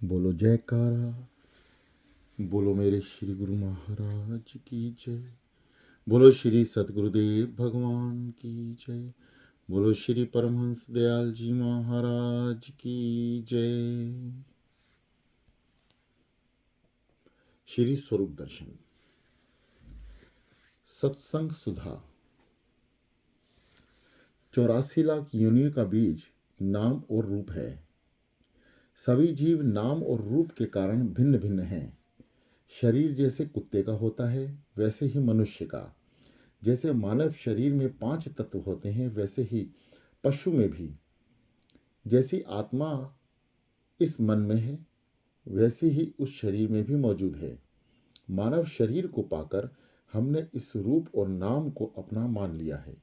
बोलो जयकारा, बोलो मेरे श्री गुरु महाराज की जय। बोलो श्री सतगुरुदेव भगवान की जय। बोलो श्री परमहंस दयाल जी महाराज की जय। श्री स्वरूप दर्शन सत्संग सुधा। 84 लाख योनियों का बीज नाम और रूप है। सभी जीव नाम और रूप के कारण भिन्न भिन्न हैं। शरीर जैसे कुत्ते का होता है वैसे ही मनुष्य का। जैसे मानव शरीर में 5 तत्व होते हैं वैसे ही पशु में भी। जैसी आत्मा इस मन में है वैसी ही उस शरीर में भी मौजूद है। मानव शरीर को पाकर हमने इस रूप और नाम को अपना मान लिया है।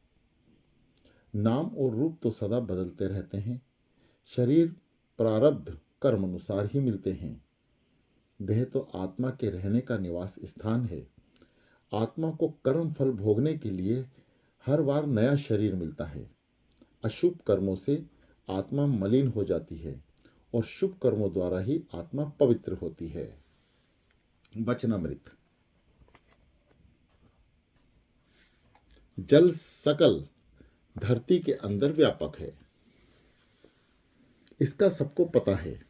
नाम और रूप तो सदा बदलते रहते हैं। शरीर प्रारब्ध कर्म अनुसार ही मिलते हैं। देह तो आत्मा के रहने का निवास स्थान है। आत्मा को कर्म फल भोगने के लिए हर बार नया शरीर मिलता है। अशुभ कर्मों से आत्मा मलिन हो जाती है और शुभ कर्मों द्वारा ही आत्मा पवित्र होती है। वचनामृत। जल सकल धरती के अंदर व्यापक है, इसका सबको पता है।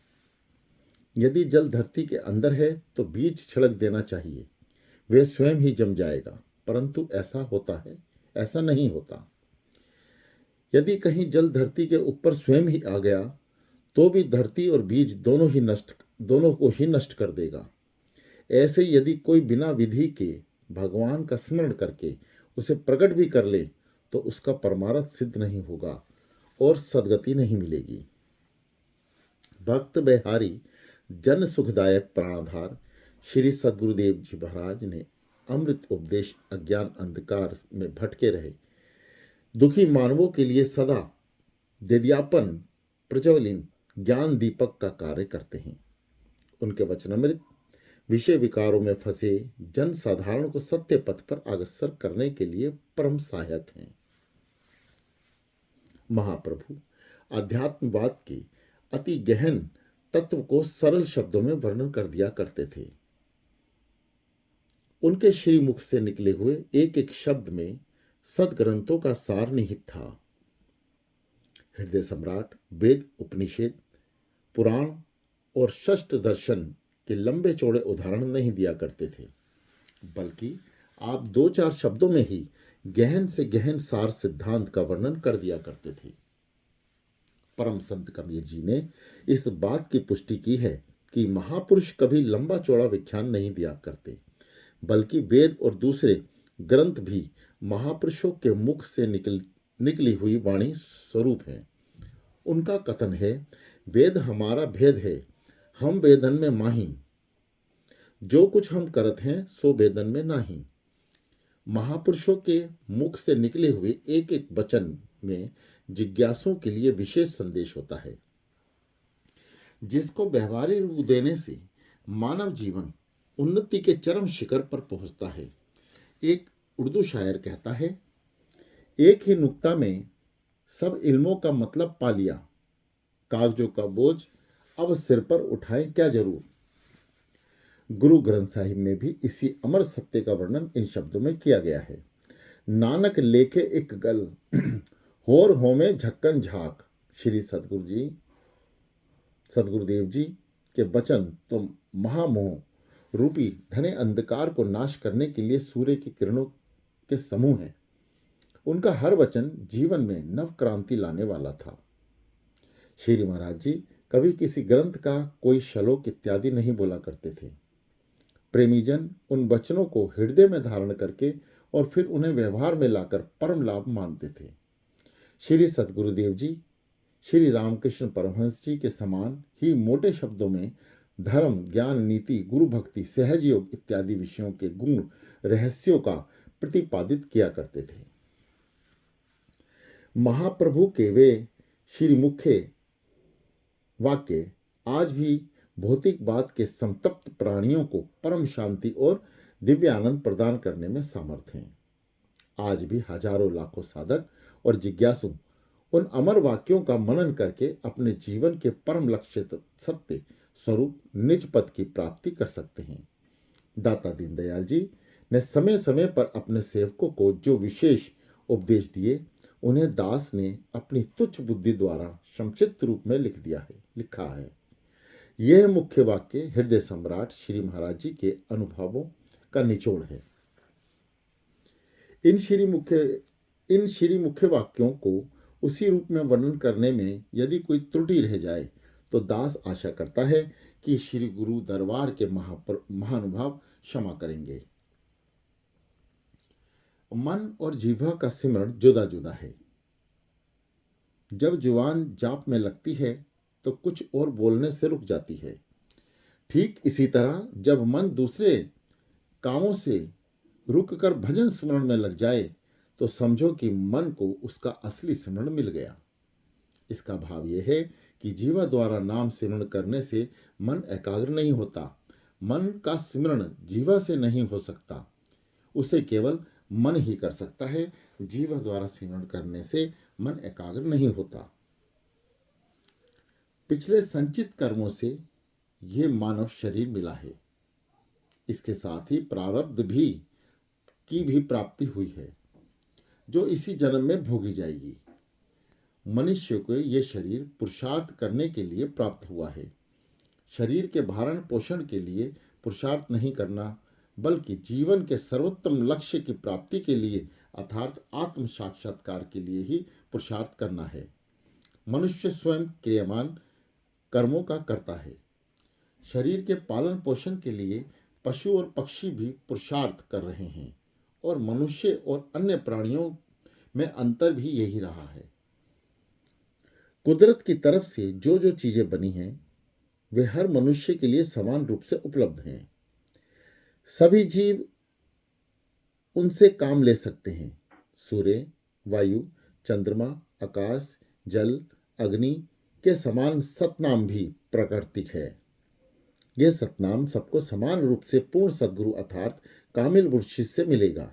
यदि जल धरती के अंदर है तो बीज छिड़क देना चाहिए, वे स्वयं ही जम जाएगा। परंतु ऐसा होता है? ऐसा नहीं होता। यदि कहीं जल धरती के ऊपर स्वयं ही आ गया तो भी धरती और बीज दोनों को ही नष्ट कर देगा। ऐसे यदि कोई बिना विधि के भगवान का स्मरण करके उसे प्रकट भी कर ले तो उसका परमार्थ सिद्ध नहीं होगा और सद्गति नहीं मिलेगी। भक्त बिहारी जन सुखदायक प्राणाधार श्री सद्गुरुदेव जी महाराज ने अमृत उपदेश अज्ञान अंधकार में भटके रहे दुखी मानवों के लिए सदा दिव्यापन प्रज्वलित ज्ञान दीपक का कार्य करते हैं। उनके वचनामृत विषय विकारों में फंसे जन साधारण को सत्य पथ पर अग्रसर करने के लिए परम सहायक हैं। महाप्रभु अध्यात्मवाद के अति गहन तत्व को सरल शब्दों में वर्णन कर दिया करते थे। उनके श्रीमुख से निकले हुए एक एक शब्द में सदग्रंथों का सार निहित था। हृदय सम्राट वेद उपनिषद पुराण और षष्ठ दर्शन के लंबे चौड़े उदाहरण नहीं दिया करते थे, बल्कि आप 2-4 शब्दों में ही गहन से गहन सार सिद्धांत का वर्णन कर दिया करते थे। परम संत कबीर जी ने इस बात की पुष्टि की है कि महापुरुष कभी लंबा चौड़ा व्याख्यान नहीं दिया करते, बल्कि वेद और दूसरे ग्रंथ भी महापुरुषों के मुख से निकली हुई वाणी स्वरूप है। उनका कथन है, वेद हमारा भेद है, हम वेदन में माही, जो कुछ हम करत हैं सो वेदन में नाही। महापुरुषों के मुख से निकले हुए एक एक वचन में जिज्ञासुओं के लिए विशेष संदेश होता है, जिसको व्यवहारिक रूप देने से मानव जीवन उन्नति के चरम शिखर पर पहुंचता है। एक उर्दू शायर कहता है, एक ही नुक्ता में सब इल्मों का मतलब पा लिया, कागजों का बोझ अब सिर पर उठाएं क्या जरूर। गुरु ग्रंथ साहिब में भी इसी अमर सत्य का वर्णन इन शब्दों में किया गया है। नानक लेखे एक गल होर होमे झक्कन झाक। श्री सदगुरुदेव जी के वचन तो महामोह रूपी घने अंधकार को नाश करने के लिए सूर्य की किरणों के समूह हैं। उनका हर वचन जीवन में नव क्रांति लाने वाला था। श्री महाराज जी कभी किसी ग्रंथ का कोई श्लोक इत्यादि नहीं बोला करते थे। प्रेमीजन उन वचनों को हृदय में धारण करके और फिर उन्हें व्यवहार में लाकर परम लाभ मानते थे। श्री सतगुरुदेव जी श्री रामकृष्ण परमहंस जी के समान ही मोटे शब्दों में धर्म ज्ञान नीति गुरु भक्ति सहज योग इत्यादि विषयों के गुण रहस्यों का प्रतिपादित किया करते थे। महाप्रभु के वे श्री मुख्य वाक्य आज भी भौतिकवाद के संतप्त प्राणियों को परम शांति और दिव्य आनंद प्रदान करने में समर्थ हैं। आज भी हजारों लाखों साधक और जिज्ञासु उन अमर वाक्यों का मनन करके अपने जीवन के परम लक्ष्य सत्य स्वरूप निज पद की प्राप्ति कर सकते हैं। दाता दीनदयाल जी ने समय समय पर अपने सेवकों को जो विशेष उपदेश दिए, उन्हें दास ने अपनी तुच्छ बुद्धि द्वारा संक्षिप्त रूप में लिखा है। यह मुख्य वाक्य हृदय सम्राट श्री महाराज जी के अनुभवों का निचोड़ है। इन श्री मुख्य वाक्यों को उसी रूप में वर्णन करने में यदि कोई त्रुटि रह जाए तो दास आशा करता है कि श्री गुरु दरबार के महानुभाव क्षमा करेंगे। मन और जीवा का सिमरण जुदा जुदा है। जब जुबान जाप में लगती है तो कुछ और बोलने से रुक जाती है। ठीक इसी तरह जब मन दूसरे कामों से रुककर भजन स्मरण में लग जाए तो समझो कि मन को उसका असली स्मरण मिल गया। इसका भाव यह है कि जीवा द्वारा नाम सिमरण करने से मन एकाग्र नहीं होता। मन का सिमरण जीवा से नहीं हो सकता, उसे केवल मन ही कर सकता है। जीवा द्वारा सिमरण करने से मन एकाग्र नहीं होता। पिछले संचित कर्मों से ये मानव शरीर मिला है। इसके साथ ही प्रारब्ध की भी प्राप्ति हुई है, जो इसी जन्म में भोगी जाएगी। मनुष्य को ये शरीर पुरुषार्थ करने के लिए प्राप्त हुआ है। शरीर के भरण पोषण के लिए पुरुषार्थ नहीं करना, बल्कि जीवन के सर्वोत्तम लक्ष्य की प्राप्ति के लिए अर्थात आत्म साक्षात्कार के लिए ही पुरुषार्थ करना है। मनुष्य स्वयं क्रियमान कर्मों का करता है। शरीर के पालन पोषण के लिए पशु और पक्षी भी पुरुषार्थ कर रहे हैं, और मनुष्य और अन्य प्राणियों में अंतर भी यही रहा है। कुदरत की तरफ से जो जो चीजें बनी हैं वे हर मनुष्य के लिए समान रूप से उपलब्ध हैं। सभी जीव उनसे काम ले सकते हैं। सूर्य, वायु, चंद्रमा, आकाश, जल, अग्नि के समान सतनाम भी प्राकृतिक है। यह सतनाम सबको समान रूप से पूर्ण सदगुरु अर्थात कामिल मुर्शिद से मिलेगा।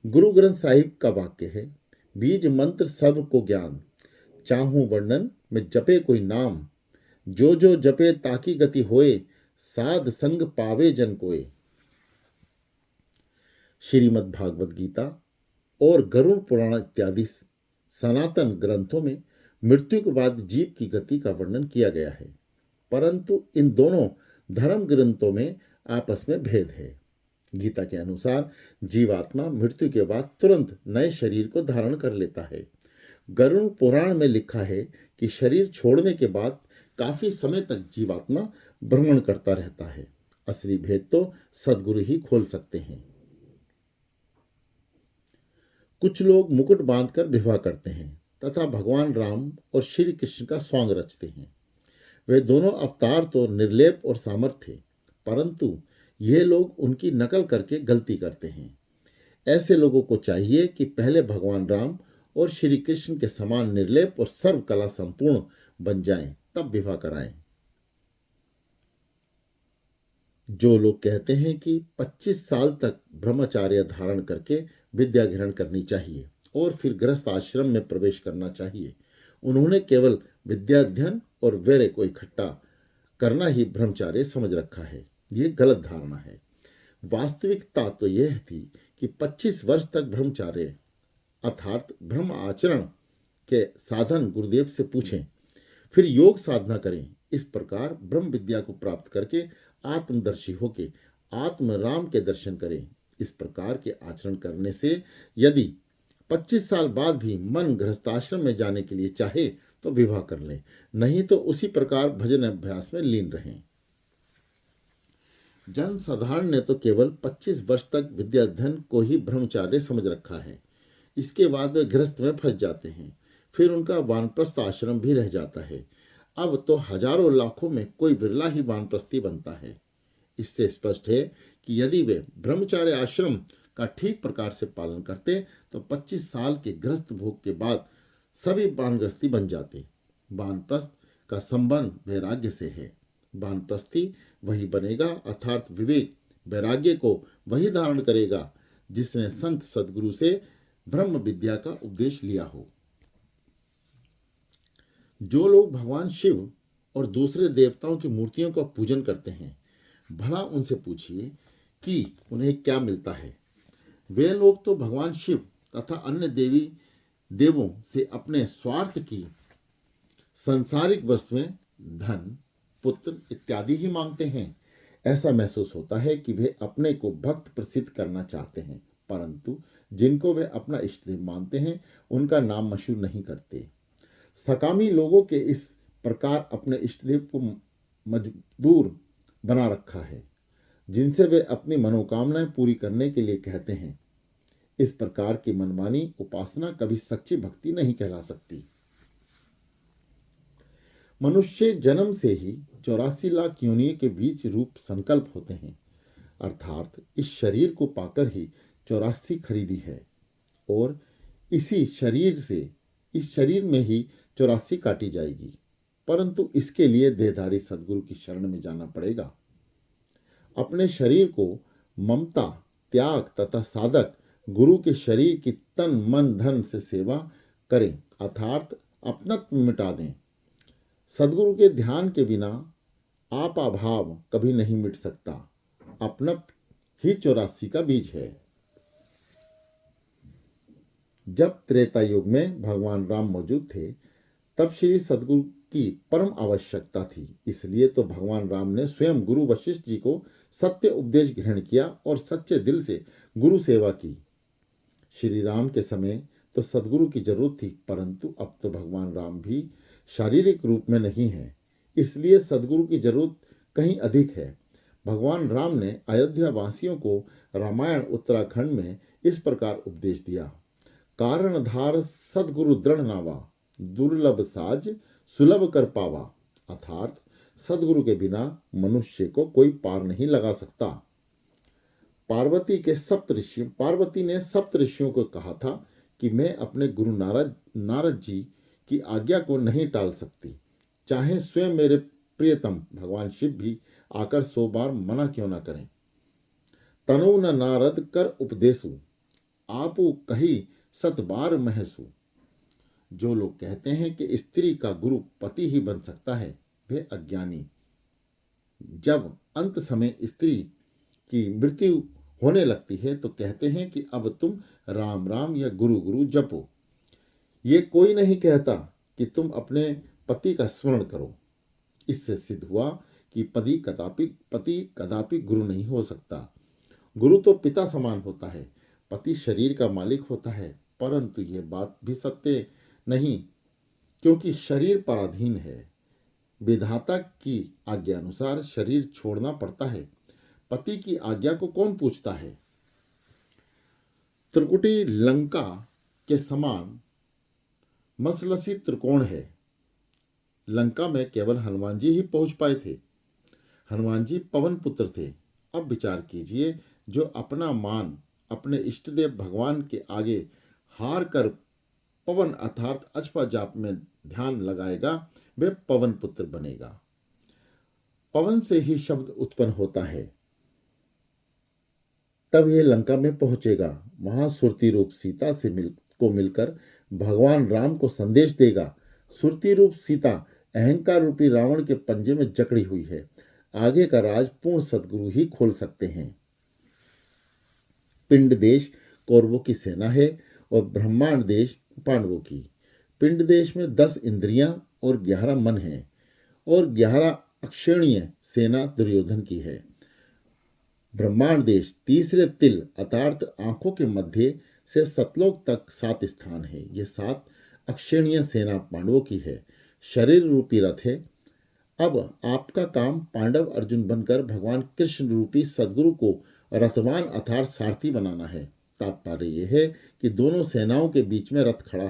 गुरु ग्रंथ साहिब का वाक्य है, बीज मंत्र सब को ज्ञान, चाहूं वर्णन में जपे कोई नाम, जो जो जपे ताकी गति होए, साध संग पावे जन कोय। श्रीमद् भागवत गीता और गरुड़ पुराण इत्यादि सनातन ग्रंथों में मृत्यु के बाद जीव की गति का वर्णन किया गया है, परंतु इन दोनों धर्म ग्रंथों में आपस में भेद है। गीता के अनुसार जीवात्मा मृत्यु के बाद तुरंत नए शरीर को धारण कर लेता है। गरुड़ पुराण में लिखा है कि शरीर छोड़ने के बाद काफी समय तक जीवात्मा भ्रमण करता रहता है। असली भेद तो सदगुरु ही खोल सकते हैं। कुछ लोग मुकुट बांधकर विवाह करते हैं तथा भगवान राम और श्री कृष्ण का स्वांग रचते हैं। वे दोनों अवतार तो निर्लेप और सामर्थ्य थे, परंतु ये लोग उनकी नकल करके गलती करते हैं। ऐसे लोगों को चाहिए कि पहले भगवान राम और श्री कृष्ण के समान निर्लेप और सर्व कला संपूर्ण बन जाएं, तब विवाह कराएं। जो लोग कहते हैं कि 25 साल तक ब्रह्मचार्य धारण करके विद्या ग्रहण करनी चाहिए और फिर गृहस्थ आश्रम में प्रवेश करना चाहिए, उन्होंने केवल विद्याध्ययन और वैर्य को इकट्ठा करना ही ब्रह्मचार्य समझ रखा है। ये गलत धारणा है। वास्तविकता तो यह थी कि 25 वर्ष तक ब्रह्मचार्य अर्थात ब्रह्म आचरण के साधन गुरुदेव से पूछें, फिर योग साधना करें। इस प्रकार ब्रह्म विद्या को प्राप्त करके आत्मदर्शी होके आत्म राम के दर्शन करें। इस प्रकार के आचरण करने से यदि 25 साल बाद भी मन गृहस्थाश्रम में जाने के लिए चाहे तो विवाह कर लें, नहीं तो उसी प्रकार भजन अभ्यास में लीन रहें। जन साधारण ने तो केवल 25 वर्ष तक विद्या अध्ययन को ही ब्रह्मचार्य समझ रखा है। इसके बाद वे गृहस्थ में फंस जाते हैं, फिर उनका वानप्रस्थ आश्रम भी रह जाता है। अब तो हजारों लाखों में कोई विरला ही वानप्रस्थी बनता है। इससे स्पष्ट है कि यदि वे ब्रह्मचार्य आश्रम का ठीक प्रकार से पालन करते तो 25 साल के गृहस्थ भोग के बाद सभी वानप्रस्थी बन जाते। वानप्रस्थ का संबंध वैराग्य से है। वानप्रस्थी वही बनेगा अर्थात विवेक वैराग्य को वही धारण करेगा जिसने संत सदगुरु से ब्रह्म विद्या का उपदेश लिया हो। जो लोग भगवान शिव और दूसरे देवताओं की मूर्तियों का पूजन करते हैं, भला उनसे पूछिए कि उन्हें क्या मिलता है। वे लोग तो भगवान शिव तथा अन्य देवी देवों से अपने स्वार्थ की सांसारिक वस्तुएं, धन, पुत्र इत्यादि ही मांगते हैं। ऐसा महसूस होता है कि वे अपने को भक्त प्रसिद्ध करना चाहते हैं, परंतु जिनको वे अपना इष्ट देव मानते हैं उनका नाम मशहूर नहीं करते। सकामी लोगों के इस प्रकार अपने इष्ट देव को मजबूर बना रखा है, जिनसे वे अपनी मनोकामनाएं पूरी करने के लिए कहते हैं। इस प्रकार की मनमानी उपासना कभी सच्ची भक्ति नहीं कहला सकती। मनुष्य जन्म से ही 84 लाख योनियों के बीच रूप संकल्प होते हैं, अर्थात इस शरीर को पाकर ही 84 खरीदी है और इस शरीर में ही 84 काटी जाएगी, परंतु इसके लिए देहधारी सदगुरु की शरण में जाना पड़ेगा। अपने शरीर को ममता, त्याग तथा साधक गुरु के शरीर की तन मन धन से सेवा करें, अर्थात अपनत्व मिटा दें। सदगुरु के ध्यान के बिना आपाभाव कभी नहीं मिट सकता। अपनत्व ही 84 का बीज है। जब त्रेता युग में भगवान राम मौजूद थे, तब श्री सदगुरु की परम आवश्यकता थी। इसलिए तो भगवान राम ने स्वयं गुरु वशिष्ठ जी को सत्य उपदेश ग्रहण किया और सच्चे दिल से गुरु सेवा की। श्री राम के समय तो सदगुरु की जरूरत थी, परंतु अब तो भगवान राम भी शारीरिक रूप में नहीं है, इसलिए सदगुरु की जरूरत कहीं अधिक है। भगवान राम ने अयोध्या वासियों को रामायण उत्तराखंड में इस प्रकार उपदेश दिया। कारणधार सदगुरु दृढ़ नावा, दुर्लभ साज सुलभ कर पावा, अर्थात सदगुरु के बिना मनुष्य को कोई पार नहीं लगा सकता। पार्वती ने सप्त ऋषियों को कहा था कि मैं अपने गुरु नारद जी की आज्ञा को नहीं टाल सकती, चाहे स्वयं मेरे प्रियतम भगवान शिव भी आकर 100 बार मना क्यों ना करें। तनु न नारद कर उपदेशु, आपू कही 7 बार महसू। जो लोग कहते हैं कि स्त्री का गुरु पति ही बन सकता है, वे अज्ञानी। जब अंत समय स्त्री की मृत्यु होने लगती है तो कहते हैं कि अब तुम राम राम या गुरु गुरु जपो। ये कोई नहीं कहता कि तुम अपने पति का स्मरण करो। इससे सिद्ध हुआ कि पति कदापि गुरु नहीं हो सकता। गुरु तो पिता समान होता है, पति शरीर का मालिक होता है, परंतु ये बात भी सत्य नहीं, क्योंकि शरीर पराधीन है। विधाता की आज्ञा अनुसार शरीर छोड़ना पड़ता है। पति की आज्ञा को कौन पूछता है। त्रिकुटी लंका के समान मसलसी त्रिकोण है। लंका में केवल हनुमान जी ही पहुंच पाए थे। हनुमान जी पवन पुत्र थे। अब विचार कीजिए, जो अपना मान अपने इष्टदेव भगवान के आगे हार कर पवन अर्थात अजपा जाप में ध्यान लगाएगा, वह पवन पुत्र बनेगा। पवन से ही शब्द उत्पन्न होता है, तब यह लंका में पहुंचेगा। वहां सुरती रूप सीता से मिलकर भगवान राम को संदेश देगा। सुरती रूप सीता अहंकार रूपी रावण के पंजे में जकड़ी हुई है। आगे का राज पूर्ण सदगुरु ही खोल सकते हैं। पिंड देश कौरवों की सेना है और ब्रह्मांड देश पांडवों की। पिंड देश में 10 इंद्रियां और 11 मन हैं और 11 अक्षेणीय सेना दुर्योधन की है। ब्रह्मांड देश तीसरे तिल अर्थात आंखों के मध्य से सतलोक तक 7 स्थान है। ये 7 अक्षेणीय सेना पांडवों की है। शरीर रूपी रथ है। अब आपका काम पांडव अर्जुन बनकर भगवान कृष्ण रूपी सदगुरु को रथवान अर्थात सारथी बनाना है। तात्पर्य यह है कि दोनों सेनाओं के बीच में रथ खड़ा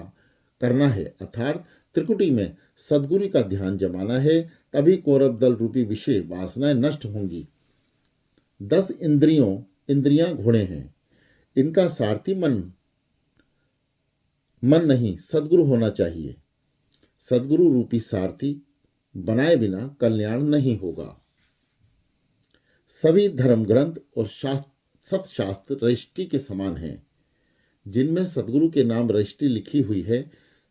करना है, अर्थात त्रिकुटी में सदगुरु का ध्यान जमाना है। तभी कौरव दल रूपी विषय वासनाएं नष्ट होंगी। 10 इंद्रियां घोड़े हैं। इनका सारथी मन नहीं सदगुरु होना चाहिए। सदगुरु रूपी सारथी बनाए बिना कल्याण नहीं होगा। सभी धर्म ग्रंथ और सतशास्त्र रजिस्ट्री के समान हैं। जिनमें सदगुरु के नाम रजिस्ट्री लिखी हुई है,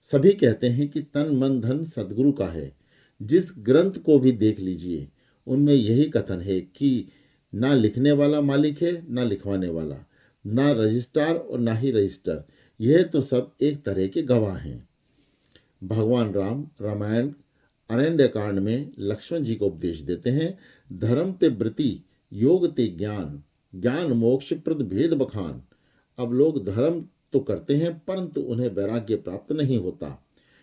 सभी कहते हैं कि तन मन धन सदगुरु का है। जिस ग्रंथ को भी देख लीजिए, उनमें यही कथन है कि ना लिखने वाला मालिक है, ना लिखवाने वाला, ना रजिस्ट्रार और ना ही रजिस्टर। यह तो सब एक तरह के गवाह हैं। भगवान राम रामायण अरण्य कांड में लक्ष्मण जी को उपदेश देते हैं, धर्म ते ब्रति, योग ते ज्ञान, ज्ञान मोक्ष प्रद भेद बखान। अब लोग धर्म तो करते हैं, परंतु उन्हें वैराग्य प्राप्त नहीं होता।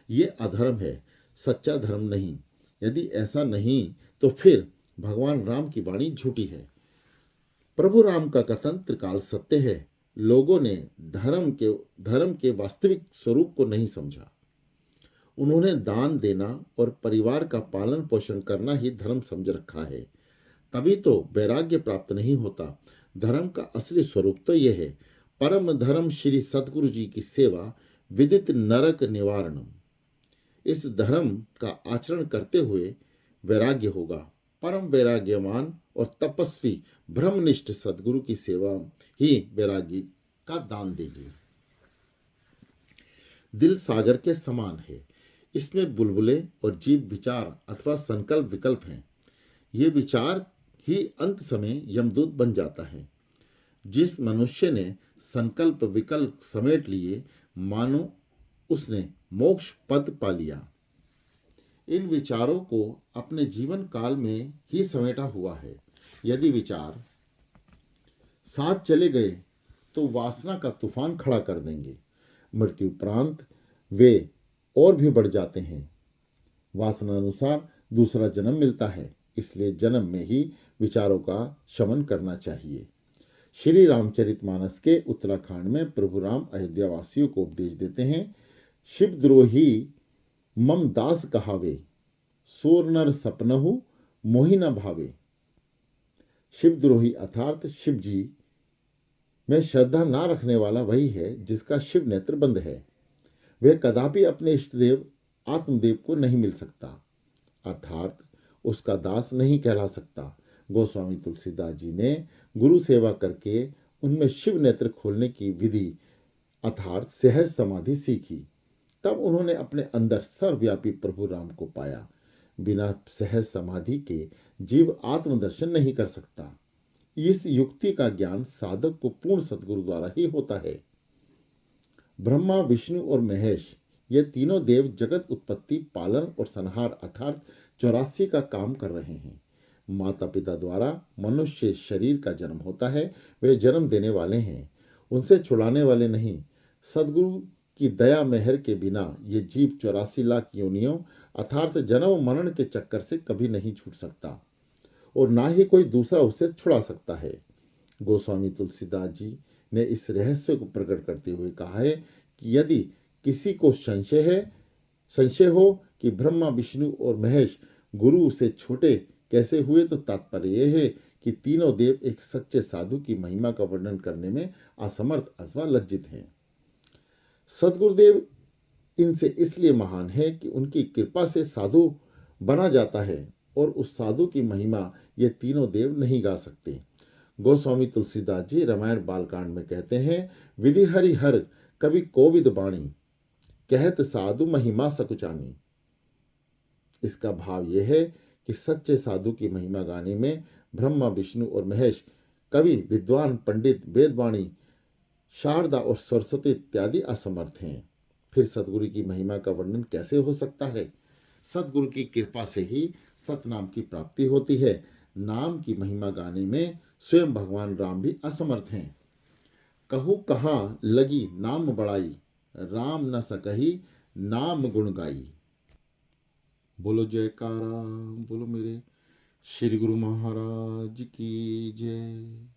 ये अधर्म है, सच्चा धर्म नहीं। यदि ऐसा नहीं तो फिर भगवान राम की वाणी झूठी है। प्रभु राम का कथन त्रिकाल सत्य है। लोगों ने धर्म के वास्तविक स्वरूप को नहीं समझा। उन्होंने दान देना और परिवार का पालन पोषण करना ही धर्म समझ रखा है। तभी तो वैराग्य प्राप्त नहीं होता। धर्म का असली स्वरूप तो यह है, परम धर्म श्री सतगुरु जी की सेवा, विदित नरक निवारणम। इस धर्म का आचरण करते हुए वैराग्य होगा। परम वैराग्यवान और तपस्वी ब्रह्मनिष्ठ सदगुरु की सेवा ही वैराग्य का दान देगी। दिल सागर के समान है। इसमें बुलबुले और जीव विचार अथवा संकल्प विकल्प हैं। ये विचार ही अंत समय यमदूत बन जाता है। जिस मनुष्य ने संकल्प विकल्प समेट लिए, मानो उसने मोक्ष पद पा लिया। इन विचारों को अपने जीवन काल में ही समेटा हुआ है। यदि विचार साथ चले गए तो वासना का तूफान खड़ा कर देंगे। मृत्यु उपरांत वे और भी बढ़ जाते हैं। वासना अनुसार दूसरा जन्म मिलता है, इसलिए जन्म में ही विचारों का शमन करना चाहिए। श्री रामचरितमानस के उत्तराखंड में प्रभु राम अयोध्या वासियों को उपदेश देते हैं, शिवद्रोही मम दास कहावे, सोर नर सपनहु मोहि न भावे। शिवद्रोही अर्थात शिव जी में श्रद्धा ना रखने वाला वही है जिसका शिव नेत्र बंद है। वह कदापि अपने इष्टदेव आत्मदेव को नहीं मिल सकता, अर्थात उसका दास नहीं कहला सकता। गोस्वामी तुलसीदास जी ने गुरु सेवा करके उनमें शिव नेत्र खोलने की विधि अर्थात सहज समाधि सीखी। तब उन्होंने अपने अंदर सर्वव्यापी प्रभु राम को पाया। बिना सहज समाधि के जीव आत्मदर्शन नहीं कर सकता। इस युक्ति का ज्ञान साधक को पूर्ण सद्गुरु द्वारा ही होता है। ब्रह्मा, विष्णु और महेश ये तीनों देव जगत उत्पत्ति, पालन और संहार अर्थात 84 का काम कर रहे हैं। माता पिता द्वारा मनुष्य शरीर का जन्म होता है, वे जन्म देने वाले हैं, उनसे छुड़ाने वाले नहीं। सद्गुरु की दया मेहर के बिना ये जीव 84 लाख योनियों अर्थात जन्म मरण के चक्कर से कभी नहीं छूट सकता और ना ही कोई दूसरा उसे छुड़ा सकता है। गोस्वामी तुलसीदास जी ने इस रहस्य को प्रकट करते हुए कहा है कि यदि किसी को संशय हो कि ब्रह्मा, विष्णु और महेश गुरु से छोटे कैसे हुए, तो तात्पर्य यह है कि तीनों देव एक सच्चे साधु की महिमा का वर्णन करने में असमर्थ अथवा लज्जित हैं। सद्गुरुदेव इनसे इसलिए महान है कि उनकी कृपा से साधु बना जाता है और उस साधु की महिमा ये तीनों देव नहीं गा सकते। गोस्वामी तुलसीदास जी रामायण बालकांड में कहते हैं, विधि हरि हर कवि कोविद बाणी, कहत साधु महिमा सकुचानी। इसका भाव यह है कि सच्चे साधु की महिमा गाने में ब्रह्मा, विष्णु और महेश, कवि, विद्वान, पंडित, वेदवाणी, शारदा और सरस्वती इत्यादि असमर्थ हैं। फिर सतगुरु की महिमा का वर्णन कैसे हो सकता है? सतगुरु की कृपा से ही सतनाम की प्राप्ति होती है। नाम की महिमा गाने में स्वयं भगवान राम भी असमर्थ हैं। कहू कहाँ लगी नाम बड़ाई, राम न सकही नाम गुण गाई। बोलो जयकारा, बोलो मेरे श्री गुरु महाराज की जय।